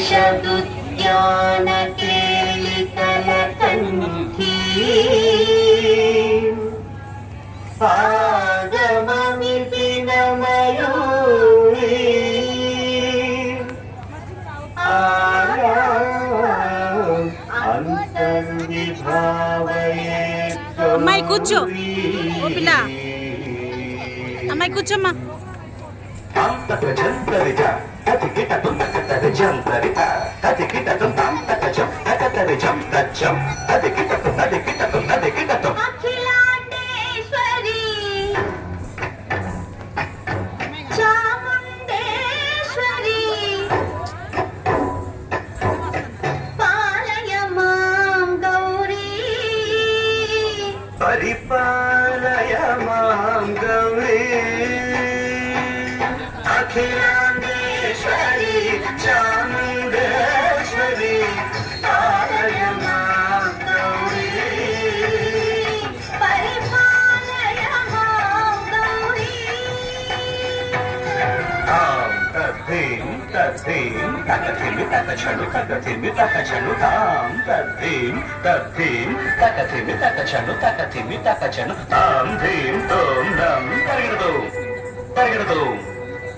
शदुद्यानकेलिकलकण्ठी आगममितिनमयूरी అమ్మాయి కూర్చో ఓ పిల్ల అమ్మాయి కూర్చోమ్మా परिपालय मां गौरी अखिलांडेश्वरी चामुंडेश्वरी पालय मां गौरी परिपालय मां गौरी तद्धीं तद्धीं तकथिमि तकछनु तकथिमि तकछनु तां तद्धीं तद्धीं तकथिमि तकछनु तकथिमि तकछनु तां धीं तों नं परिगणतु परिगणतु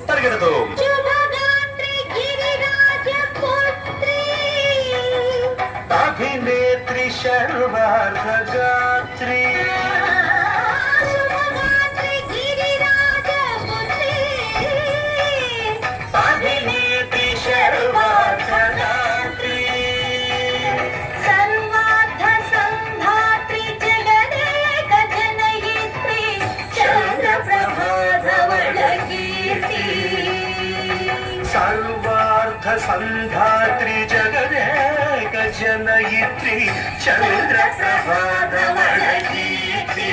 परिगणतु शुभगात्री गिरिराजपुत्री अभिनेत्री सर्वार्थगात्री सर्वार्थ संधात्री जगदेक जनयित्री चंद्रप्रभाधवलकीर्ति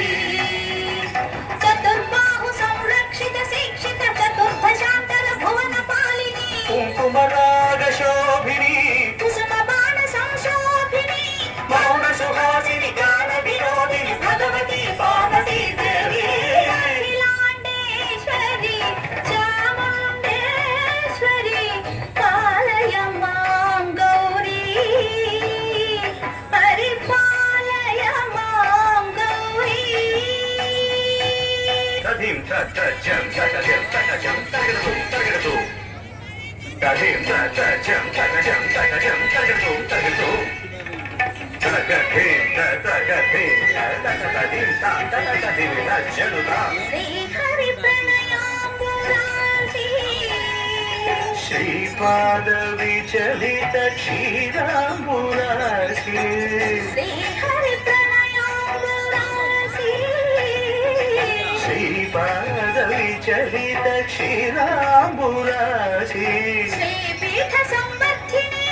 चतुर्बाहु संरक्षित शिक्षित चतुर्भुजांतर भुवन पालिनी कुंकुमराग शोभिनी कुसुम बाण संशोभिनी मौन सुहासिनी ज्ञान विनोदिनी भगवती पार्वती देवी श्रीपाद विचलित क्षीराम्बुरासी श्रीपाद विचलित क्षीराम्बुरासी श्रीपीठ संवर्धिनी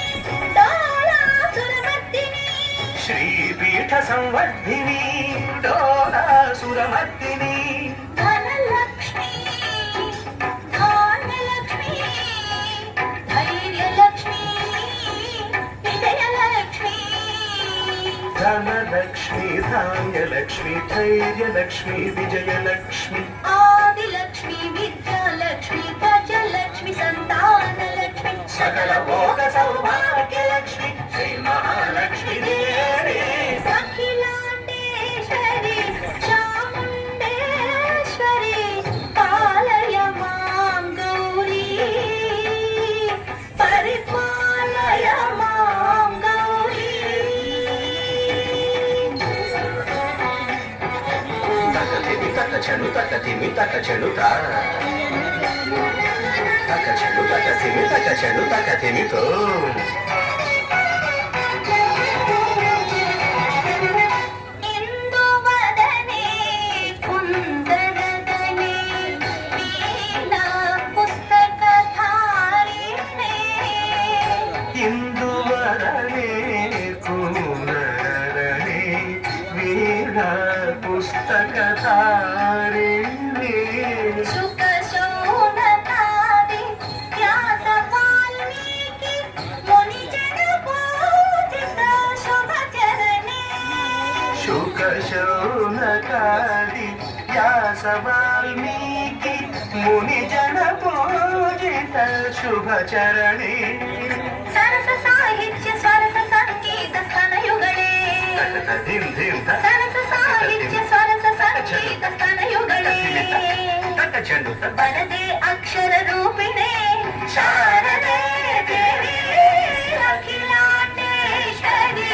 डोलासुरमर्दिनी श्रीपीठ संवर्धिनी डोलासुरमर्दिनी धनलक्ष्मी धान्यलक्ष्मी धैर्यलक्ष्मी विजयलक्ष्मी धनलक्ष्मी धान्यलक्ष्मी धैर्यलक्ष्मी विजयलक्ष्मी आदिलक्ष्मी विद्यालक्ष्मी गजलक्ष्मी संतानलक्ष्मी सकल भोग सौभाग्यलक्ष्मी श्री महालक्ष्मी देवी अखिलांडेश्वरी चामुंडेश्वरी पालय मां गौरी परिपालय मां गौरी तकछनु तकथिमि तकछनु तकछनु तकथिमि तकछनु तकथिमि तो इंदुवदने कुंदनदने वीणा पुस्तकधारिणे इंदुवदने कुंदनदने वीणा पुस्तकधारिणे सुख शोभनादि व्यास वाल्मीकि मुनिजन पूजित शुभचरणे सुख शोभनादि व्यास वाल्मीकि मुनिजन पूजित शुभचरणे ಸಿಮಿತ ಸರಸ ಸಾಹಿತ್ಯ ಸರಸ ಸಂಗೀತ ಸ್ತನಯುಗಳೇ ತಕ್ಕ ಚೆಂಡು ಬರದೆ ಅಕ್ಷರ ರೂಪಿಣೆ ಶಾರದೆ ದೇವಿ ಅಖಿಲಾಂಡೇಶ್ವರಿ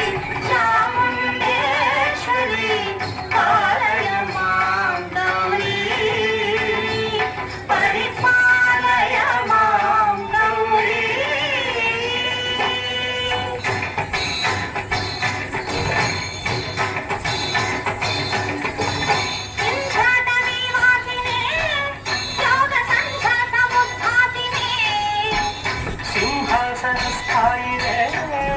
ಚಾಮುಂಡೇಶ್ವರಿ ಪಾಲಯ ಮಾಂ ಗೌರಿ ಪರಿಪಾಲಯ ಮಾಂ ಗೌರಿ ಸಿಂಹಾಟ ವಿವಾಸಿನೇ ಯೋಗ ಸಂಘಾತ ಮುದ್ಧಾಸಿನೇ ಸಿಂಹಾಸನ ಸ್ಥಾಯಿನೇ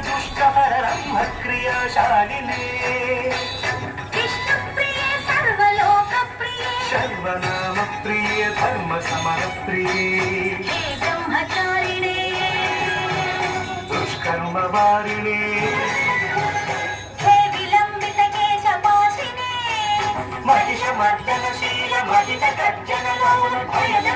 ದುಷ್ಟಹರ ಬ್ರಹ್ಮ ಕ್ರಿಯಾಶಾಲಿನೇ ವಿಷ್ಣು ಪ್ರಿಯೆ ಸರ್ವಲೋಕ ಪ್ರಿಯೆ ಸರ್ವನಾಮ ಪ್ರಿಯ ಧರ್ಮ ಸಮರ ಪ್ರಿಯೇ ಹೇ ಬ್ರಹ್ಮಚಾರಿಣೇ ದುಷ್ಕರ್ಮ ವಾರಿಣೇ ಹೇ ವಿಲಂಬಿತ ಕೇಶಪಾಸಿನೇ ಮಹಿಷ ಮರ್ದನಶೀಲ ಮಹಿತ ಗರ್ಜನ ಲೌನ ಭಯದ